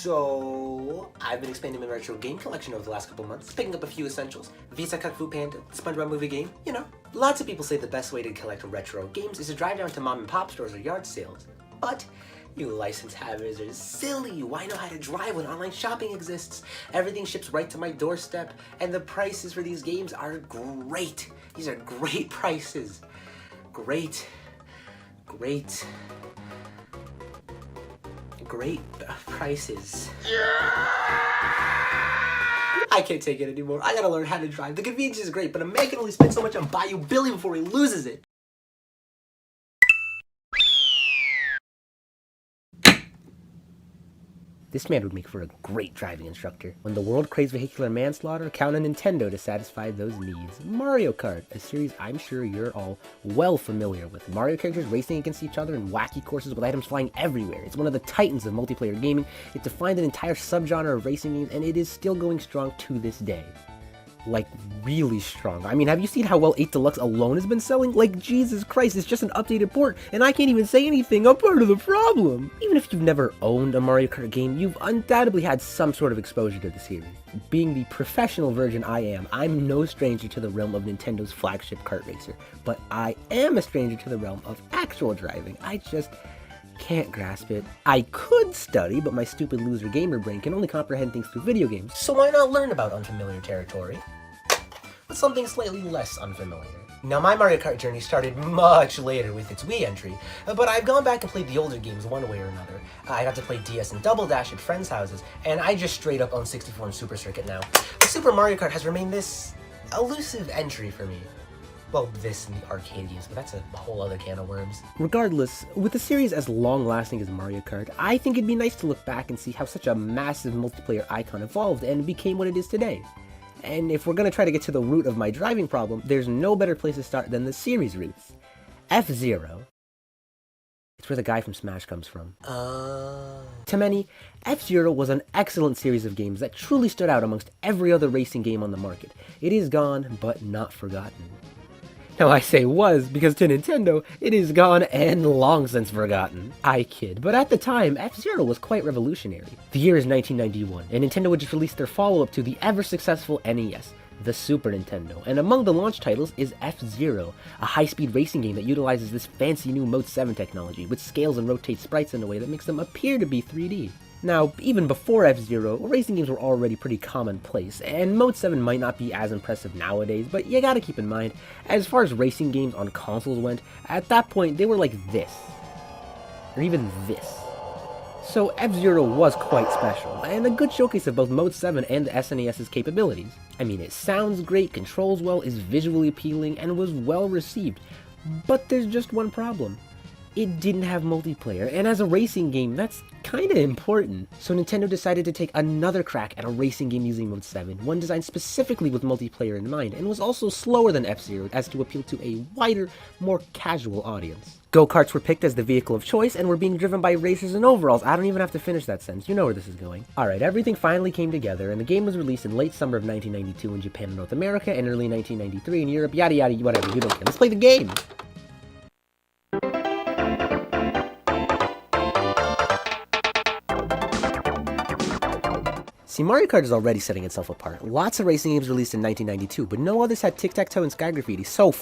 So, I've been expanding my retro game collection over the last couple months, picking up a few essentials. Visa Kung Fu Panda, SpongeBob movie game, you know. Lots of people say the best way to collect retro games is to drive down to mom and pop stores or yard sales. But, you license havers are silly. Why know how to drive when online shopping exists? Everything ships right to my doorstep, and the prices for these games are great. These are great prices. Great prices. I can't take it anymore. I gotta learn how to drive. The convenience is great, but a man can only spend so much on Bayou Billy before he loses it. This man would make for a great driving instructor. When the world craves vehicular manslaughter, count on Nintendo to satisfy those needs. Mario Kart, a series I'm sure you're all well familiar with. Mario characters racing against each other in wacky courses with items flying everywhere. It's one of the titans of multiplayer gaming. It defined an entire subgenre of racing games, and it is still going strong to this day. Like, really strong. I mean, have you seen how well 8 Deluxe alone has been selling? Like, Jesus Christ, it's just an updated port, and I can't even say anything. I'm part of the problem. Even if you've never owned a Mario Kart game, you've undoubtedly had some sort of exposure to the series. Being the professional virgin I am, I'm no stranger to the realm of Nintendo's flagship kart racer, but I am a stranger to the realm of actual driving. I just can't grasp it. I could study, but my stupid loser gamer brain can only comprehend things through video games. So why not learn about unfamiliar territory with something slightly less unfamiliar? Now, my Mario Kart journey started much later with its Wii entry, but I've gone back and played the older games one way or another. I got to play DS and Double Dash at friends' houses, and I just straight up own 64 and Super Circuit now. Super Mario Kart has remained this elusive entry for me. Well, this and the arcade games, but that's a whole other can of worms. Regardless, with a series as long-lasting as Mario Kart, I think it'd be nice to look back and see how such a massive multiplayer icon evolved and became what it is today. And if we're gonna try to get to the root of my driving problem, there's no better place to start than the series roots. F-Zero. It's where the guy from Smash comes from. To many, F-Zero was an excellent series of games that truly stood out amongst every other racing game on the market. It is gone, but not forgotten. Now I say was, because to Nintendo, it is gone and long since forgotten. I kid, but at the time, F-Zero was quite revolutionary. The year is 1991, and Nintendo had just released their follow-up to the ever-successful NES, the Super Nintendo, and among the launch titles is F-Zero, a high-speed racing game that utilizes this fancy new Mode 7 technology, which scales and rotates sprites in a way that makes them appear to be 3D. Now, even before F-Zero, racing games were already pretty commonplace, and Mode 7 might not be as impressive nowadays, but you gotta keep in mind, as far as racing games on consoles went, at that point they were like this. Or even this. So F-Zero was quite special, and a good showcase of both Mode 7 and the SNES's capabilities. I mean, it sounds great, controls well, is visually appealing, and was well received. But there's just one problem. It didn't have multiplayer, and as a racing game, that's kinda important. So Nintendo decided to take another crack at a racing game using Mode 7, one designed specifically with multiplayer in mind, and was also slower than F-Zero as to appeal to a wider, more casual audience. Go-karts were picked as the vehicle of choice and were being driven by racers in overalls. I don't even have to finish that sentence, you know where this is going. Alright, everything finally came together, and the game was released in late summer of 1992 in Japan and North America, and early 1993 in Europe, yada yada, whatever, you don't care. Let's play the game! See, Mario Kart is already setting itself apart. Lots of racing games released in 1992, but no others had tic-tac-toe and sky graffiti, so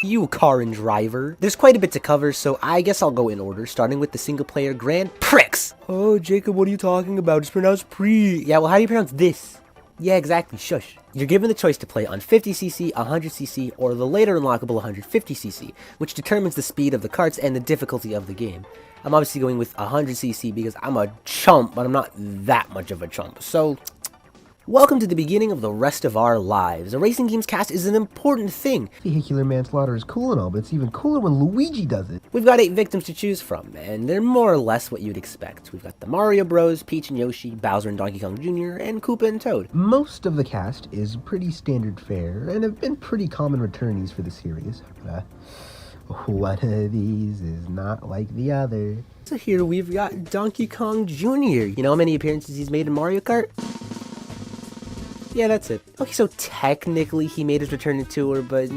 you, car and driver. There's quite a bit to cover, so I guess I'll go in order, starting with the single-player Grand Prix. Oh, Jacob, what are you talking about? It's pronounced pre. Yeah, well, how do you pronounce this? Yeah, exactly, shush. You're given the choice to play on 50cc, 100cc, or the later unlockable 150cc, which determines the speed of the karts and the difficulty of the game. I'm obviously going with 100cc because I'm a chump, but I'm not that much of a chump. So, welcome to the beginning of the rest of our lives. A racing games cast is an important thing. Vehicular manslaughter is cool and all, but it's even cooler when Luigi does it. We've got 8 victims to choose from, and they're more or less what you'd expect. We've got the Mario Bros, Peach and Yoshi, Bowser and Donkey Kong Jr., and Koopa and Toad. Most of the cast is pretty standard fare, and have been pretty common returnees for the series. One of these is not like the other. So here we've got Donkey Kong Jr. You know how many appearances he's made in Mario Kart? Yeah, that's it. Okay, so technically he made his return to tour, but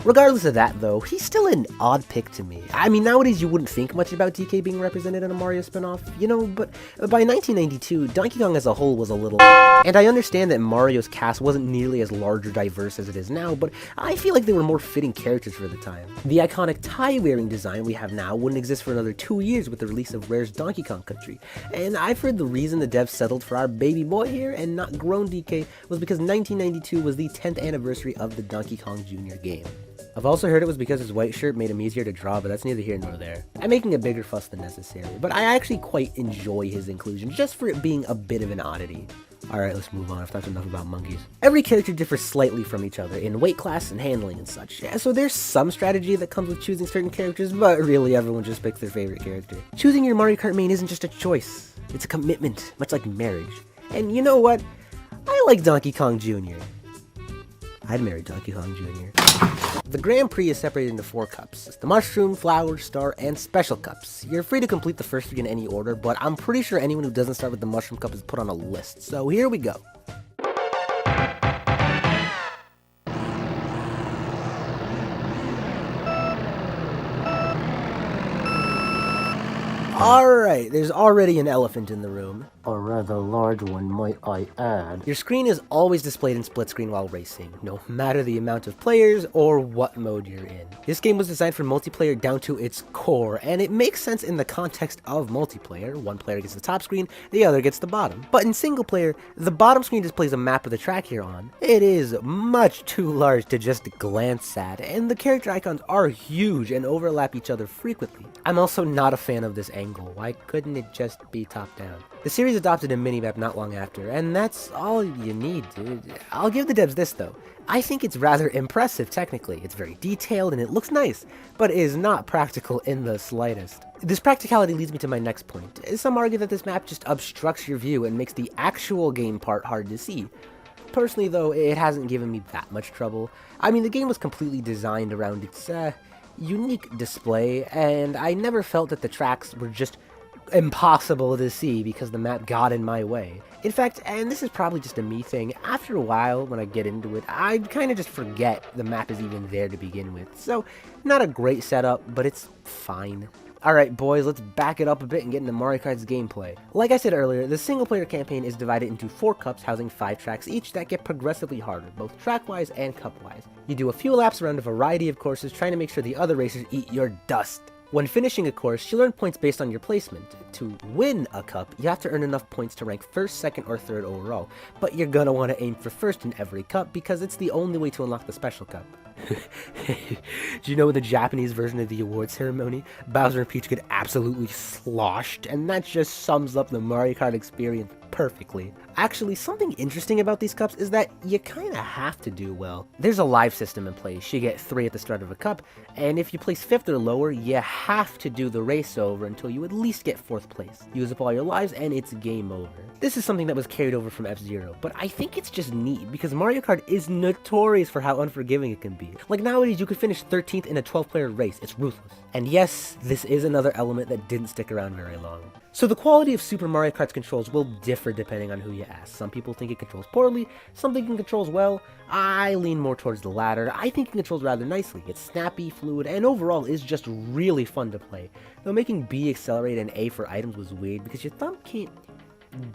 Regardless of that though, he's still an odd pick to me. I mean, nowadays you wouldn't think much about DK being represented in a Mario spin-off, you know, but by 1992, Donkey Kong as a whole was a little... And I understand that Mario's cast wasn't nearly as large or diverse as it is now, but I feel like they were more fitting characters for the time. The iconic tie-wearing design we have now wouldn't exist for another 2 years with the release of Rare's Donkey Kong Country, and I've heard the reason the devs settled for our baby boy here and not grown DK was because 1992 was the 10th anniversary of the Donkey Kong Jr. game. I've also heard it was because his white shirt made him easier to draw, but that's neither here nor there. I'm making a bigger fuss than necessary, but I actually quite enjoy his inclusion, just for it being a bit of an oddity. Alright, let's move on. I've talked enough about monkeys. Every character differs slightly from each other in weight class and handling and such, so there's some strategy that comes with choosing certain characters, but really everyone just picks their favorite character. Choosing your Mario Kart main isn't just a choice, it's a commitment, much like marriage. And you know what? I like Donkey Kong Jr. I'd marry Donkey Kong Jr. The Grand Prix is separated into 4 cups. The Mushroom, Flower, Star, and Special Cups. You're free to complete the first 3 in any order, but I'm pretty sure anyone who doesn't start with the Mushroom Cup is put on a list. So here we go. Alright, there's already an elephant in the room. A rather large one, might I add. Your screen is always displayed in split screen while racing, no matter the amount of players or what mode you're in. This game was designed for multiplayer down to its core, and it makes sense in the context of multiplayer. One player gets the top screen, the other gets the bottom. But in single player, the bottom screen displays a map of the track you're on. It is much too large to just glance at, and the character icons are huge and overlap each other frequently. I'm also not a fan of this angle. Why couldn't it just be top down? The series adopted a minimap not long after, and that's all you need, dude. I'll give the devs this though. I think it's rather impressive technically. It's very detailed and it looks nice, but it is not practical in the slightest. This practicality leads me to my next point. Some argue that this map just obstructs your view and makes the actual game part hard to see. Personally though, it hasn't given me that much trouble. I mean, the game was completely designed around its unique display, and I never felt that the tracks were just impossible to see because the map got in my way. In fact, and this is probably just a me thing, after a while when I get into it, I kind of just forget the map is even there to begin with. So, not a great setup, but it's fine. Alright boys, let's back it up a bit and get into Mario Kart's gameplay. Like I said earlier, the single player campaign is divided into 4 cups housing 5 tracks each that get progressively harder, both track-wise and cup-wise. You do a few laps around a variety of courses trying to make sure the other racers eat your dust. When finishing a course, you learn points based on your placement. To win a cup, you have to earn enough points to rank 1st, 2nd, or 3rd overall, but you're gonna want to aim for 1st in every cup because it's the only way to unlock the special cup. Do you know in the Japanese version of the award ceremony, Bowser and Peach get absolutely sloshed, and that just sums up the Mario Kart experience perfectly. Actually, something interesting about these cups is that you kinda have to do well. There's a live system in place. You get 3 at the start of a cup, and if you place 5th or lower, you have to do the race over until you at least get 4th place. Use up all your lives and it's game over. This is something that was carried over from F-Zero, but I think it's just neat because Mario Kart is notorious for how unforgiving it can be. Like nowadays, you could finish 13th in a 12-player race. It's ruthless. And yes, this is another element that didn't stick around very long. So the quality of Super Mario Kart's controls will differ depending on who you ask. Some people think it controls poorly, some think it controls well. I lean more towards the latter. I think it controls rather nicely. It's snappy, fluid, and overall is just really fun to play. Though making B accelerate and A for items was weird because your thumb can't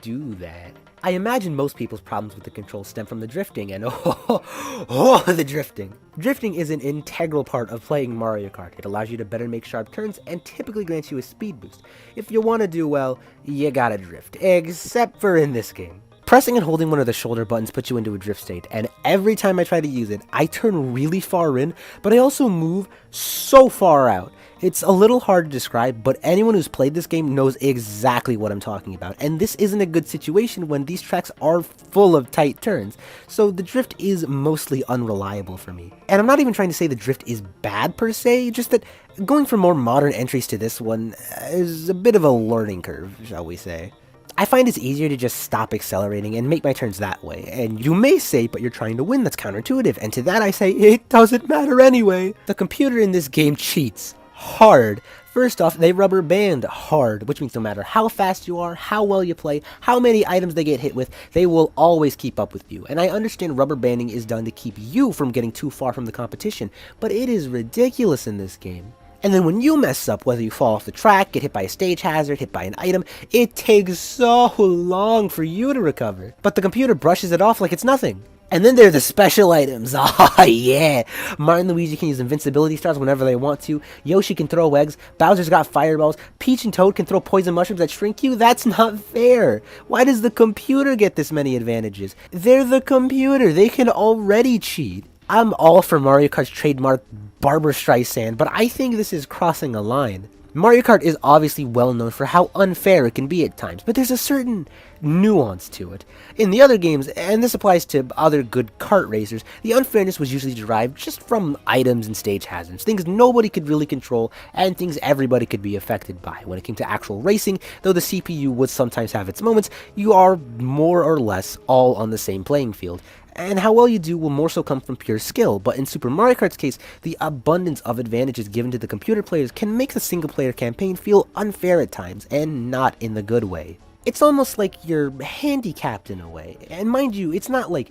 do that. I imagine most people's problems with the controls stem from the drifting, and the drifting. Drifting is an integral part of playing Mario Kart. It allows you to better make sharp turns and typically grants you a speed boost. If you want to do well, you gotta drift, except for in this game. Pressing and holding one of the shoulder buttons puts you into a drift state, and every time I try to use it, I turn really far in, but I also move so far out. It's a little hard to describe, but anyone who's played this game knows exactly what I'm talking about, and this isn't a good situation when these tracks are full of tight turns, so the drift is mostly unreliable for me. And I'm not even trying to say the drift is bad per se, just that going from more modern entries to this one is a bit of a learning curve, shall we say. I find it's easier to just stop accelerating and make my turns that way, and you may say, but you're trying to win, that's counterintuitive, and to that I say, it doesn't matter anyway. The computer in this game cheats hard. First off, they rubber band hard, which means no matter how fast you are, how well you play, how many items they get hit with, they will always keep up with you. And I understand rubber banding is done to keep you from getting too far from the competition, but it is ridiculous in this game. And then when you mess up, whether you fall off the track, get hit by a stage hazard, hit by an item, it takes so long for you to recover. But the computer brushes it off like it's nothing. And then there are the special items. Oh yeah! Mario and Luigi can use invincibility stars whenever they want to. Yoshi can throw eggs. Bowser's got fireballs. Peach and Toad can throw poison mushrooms that shrink you. That's not fair. Why does the computer get this many advantages? They're the computer. They can already cheat. I'm all for Mario Kart's trademark Barbra Streisand, but I think this is crossing a line. Mario Kart is obviously well known for how unfair it can be at times, but there's a certain nuance to it. In the other games, and this applies to other good kart racers, the unfairness was usually derived just from items and stage hazards, things nobody could really control, and things everybody could be affected by. When it came to actual racing, though the CPU would sometimes have its moments, you are more or less all on the same playing field. And how well you do will more so come from pure skill, but in Super Mario Kart's case, the abundance of advantages given to the computer players can make the single-player campaign feel unfair at times, and not in the good way. It's almost like you're handicapped in a way, and mind you, it's not like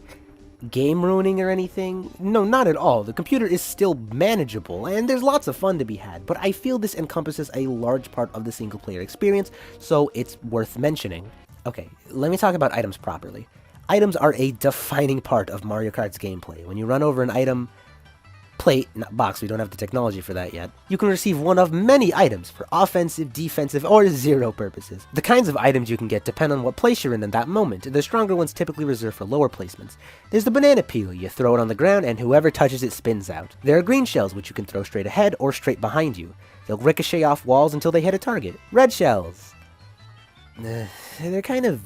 game ruining or anything. No, not at all. The computer is still manageable, and there's lots of fun to be had, but I feel this encompasses a large part of the single-player experience, so it's worth mentioning. Okay, let me talk about items properly. Items are a defining part of Mario Kart's gameplay. When you run over an item plate, not box, we don't have the technology for that yet, you can receive one of many items for offensive, defensive, or zero purposes. The kinds of items you can get depend on what place you're in that moment. The stronger ones typically reserved for lower placements. There's the banana peel. You throw it on the ground and whoever touches it spins out. There are green shells, which you can throw straight ahead or straight behind you. They'll ricochet off walls until they hit a target. Red shells. They're kind of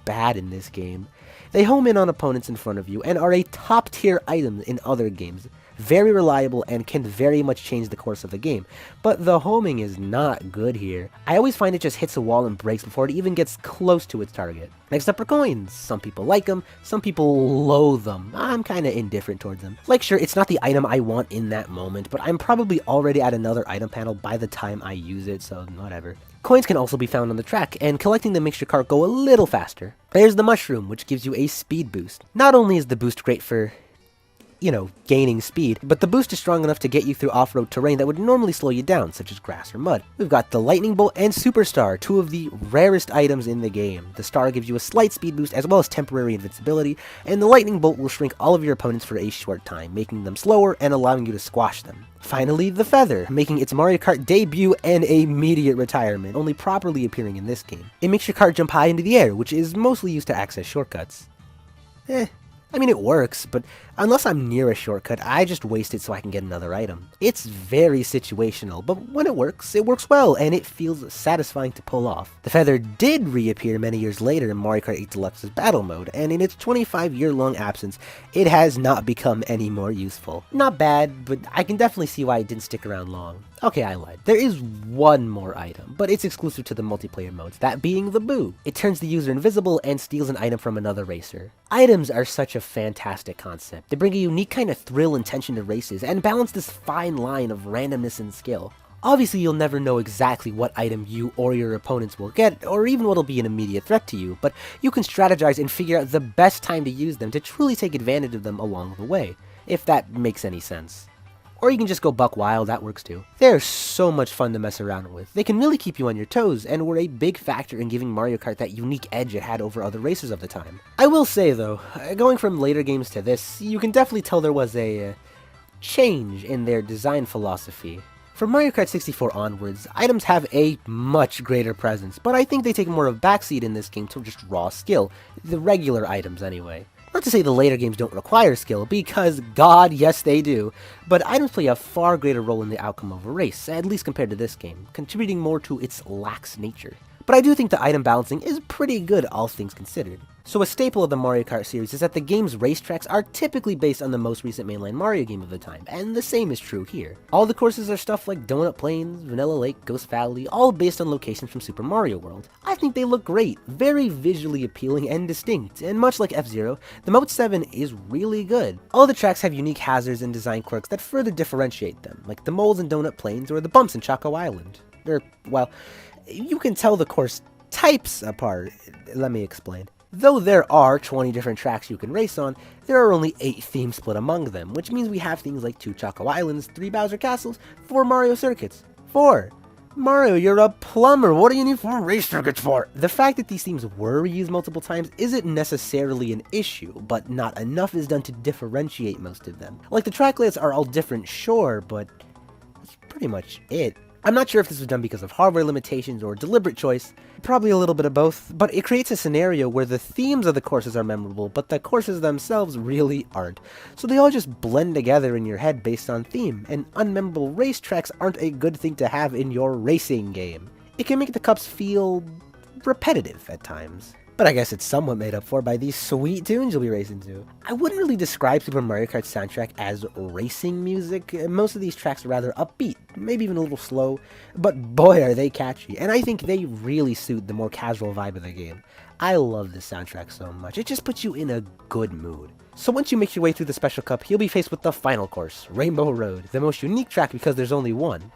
bad in this game. They home in on opponents in front of you and are a top tier item in other games. Very reliable and can very much change the course of the game. But the homing is not good here. I always find it just hits a wall and breaks before it even gets close to its target. Next up are coins. Some people like them, some people loathe them. I'm kinda indifferent towards them. Like sure, it's not the item I want in that moment, but I'm probably already at another item panel by the time I use it, so whatever. Coins can also be found on the track, and collecting them makes your cart go a little faster. There's the mushroom, which gives you a speed boost. Not only is the boost great for, gaining speed, but the boost is strong enough to get you through off-road terrain that would normally slow you down, such as grass or mud. We've got the lightning bolt and superstar, two of the rarest items in the game. The star gives you a slight speed boost as well as temporary invincibility, and the lightning bolt will shrink all of your opponents for a short time, making them slower and allowing you to squash them. Finally, the feather, making its Mario Kart debut and immediate retirement, only properly appearing in this game. It makes your cart jump high into the air, which is mostly used to access shortcuts. I mean, it works, but unless I'm near a shortcut, I just waste it so I can get another item. It's very situational, but when it works well, and it feels satisfying to pull off. The feather did reappear many years later in Mario Kart 8 Deluxe's battle mode, and in its 25-year-long absence, it has not become any more useful. Not bad, but I can definitely see why it didn't stick around long. Okay, I lied. There is one more item, but it's exclusive to the multiplayer modes, that being the Boo. It turns the user invisible and steals an item from another racer. Items are such a fantastic concept. They bring a unique kind of thrill and tension to races, and balance this fine line of randomness and skill. Obviously, you'll never know exactly what item you or your opponents will get, or even what'll be an immediate threat to you, but you can strategize and figure out the best time to use them to truly take advantage of them along the way, if that makes any sense. Or you can just go buck wild, that works too. They're so much fun to mess around with. They can really keep you on your toes, and were a big factor in giving Mario Kart that unique edge it had over other racers of the time. I will say though, going from later games to this, you can definitely tell there was a change in their design philosophy. From Mario Kart 64 onwards, items have a much greater presence, but I think they take more of a backseat in this game to just raw skill. The regular items anyway. Not to say the later games don't require skill, because god, yes they do, but items play a far greater role in the outcome of a race, at least compared to this game, contributing more to its lax nature. But I do think the item balancing is pretty good, all things considered. So a staple of the Mario Kart series is that the game's racetracks are typically based on the most recent mainline Mario game of the time, and the same is true here. All the courses are stuff like Donut Plains, Vanilla Lake, Ghost Valley, all based on locations from Super Mario World. I think they look great, very visually appealing and distinct, and much like F-Zero, the Mode 7 is really good. All the tracks have unique hazards and design quirks that further differentiate them, like the moles in Donut Plains or the bumps in Choco Island. well, you can tell the course types apart. Let me explain. Though there are 20 different tracks you can race on, there are only 8 themes split among them, which means we have things like 2 Choco Islands, 3 Bowser Castles, 4 Mario Circuits. 4! Mario, you're a plumber, what do you need 4 race circuits for? The fact that these themes were reused multiple times isn't necessarily an issue, but not enough is done to differentiate most of them. Like, the track layouts are all different, sure, but that's pretty much it. I'm not sure if this was done because of hardware limitations or deliberate choice, probably a little bit of both, but it creates a scenario where the themes of the courses are memorable, but the courses themselves really aren't. So they all just blend together in your head based on theme, and unmemorable racetracks aren't a good thing to have in your racing game. It can make the cups feel repetitive at times. But I guess it's somewhat made up for by these sweet tunes you'll be racing to. I wouldn't really describe Super Mario Kart's soundtrack as racing music. Most of these tracks are rather upbeat, maybe even a little slow, but boy are they catchy, and I think they really suit the more casual vibe of the game. I love this soundtrack so much, it just puts you in a good mood. So once you make your way through the Special Cup, you'll be faced with the final course, Rainbow Road, the most unique track because there's only one.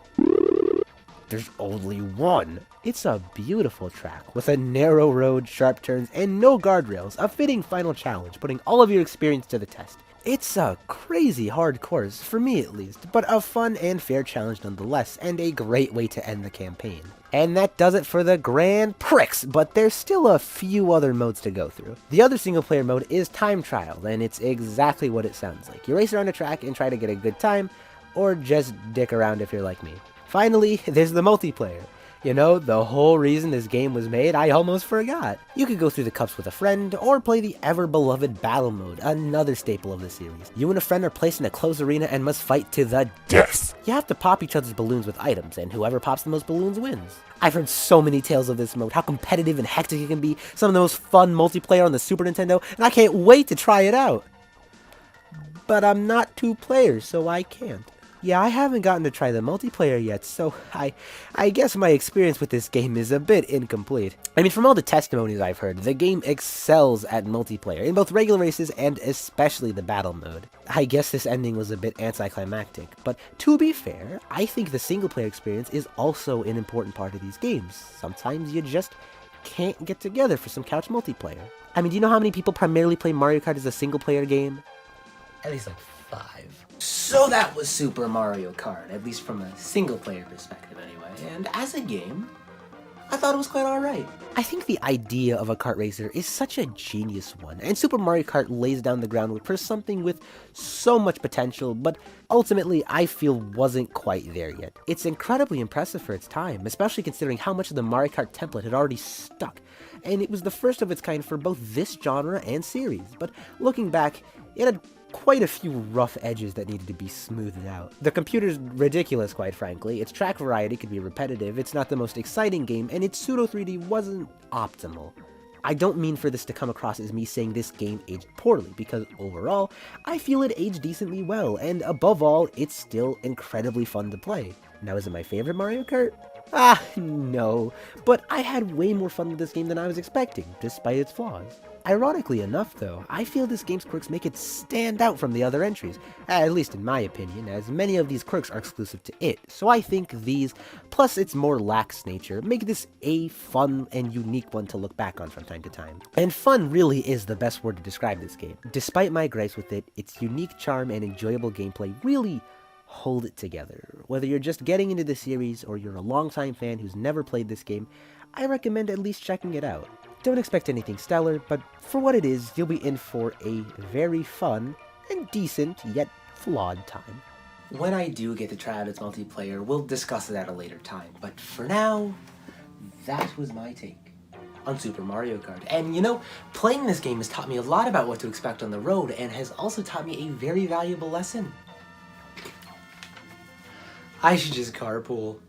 There's only one. It's a beautiful track, with a narrow road, sharp turns, and no guardrails, a fitting final challenge, putting all of your experience to the test. It's a crazy hard course, for me at least, but a fun and fair challenge nonetheless, and a great way to end the campaign. And that does it for the Grand Prix, but there's still a few other modes to go through. The other single player mode is Time Trial, and it's exactly what it sounds like. You race around a track and try to get a good time, or just dick around if you're like me. Finally, there's the multiplayer. You know, the whole reason this game was made, I almost forgot. You could go through the cups with a friend, or play the ever-beloved Battle Mode, another staple of the series. You and a friend are placed in a closed arena and must fight to the death. You have to pop each other's balloons with items, and whoever pops the most balloons wins. I've heard so many tales of this mode, how competitive and hectic it can be, some of the most fun multiplayer on the Super Nintendo, and I can't wait to try it out. But I'm not 2 players, so I can't. Yeah, I haven't gotten to try the multiplayer yet, so I guess my experience with this game is a bit incomplete. I mean, from all the testimonies I've heard, the game excels at multiplayer, in both regular races and especially the battle mode. I guess this ending was a bit anticlimactic, but to be fair, I think the single player experience is also an important part of these games. Sometimes you just can't get together for some couch multiplayer. I mean, do you know how many people primarily play Mario Kart as a single player game? At least like 5. So that was Super Mario Kart, at least from a single-player perspective anyway, and as a game, I thought it was quite alright. I think the idea of a kart racer is such a genius one, and Super Mario Kart lays down the groundwork for something with so much potential, but ultimately I feel wasn't quite there yet. It's incredibly impressive for its time, especially considering how much of the Mario Kart template had already stuck, and it was the first of its kind for both this genre and series, but looking back, it had quite a few rough edges that needed to be smoothed out. The computer's ridiculous, quite frankly, its track variety could be repetitive, it's not the most exciting game, and its pseudo 3D wasn't optimal. I don't mean for this to come across as me saying this game aged poorly, because overall, I feel it aged decently well, and above all, it's still incredibly fun to play. Now, is it my favorite Mario Kart? No, but I had way more fun with this game than I was expecting, despite its flaws. Ironically enough though, I feel this game's quirks make it stand out from the other entries, at least in my opinion, as many of these quirks are exclusive to it, so I think these, plus its more lax nature, make this a fun and unique one to look back on from time to time. And fun really is the best word to describe this game. Despite my gripes with it, its unique charm and enjoyable gameplay really hold it together. Whether you're just getting into the series or you're a longtime fan who's never played this game, I recommend at least checking it out. Don't expect anything stellar, but for what it is, you'll be in for a very fun and decent, yet flawed time. When I do get to try out its multiplayer, we'll discuss it at a later time, but for now, that was my take on Super Mario Kart. And you know, playing this game has taught me a lot about what to expect on the road, and has also taught me a very valuable lesson. I should just carpool.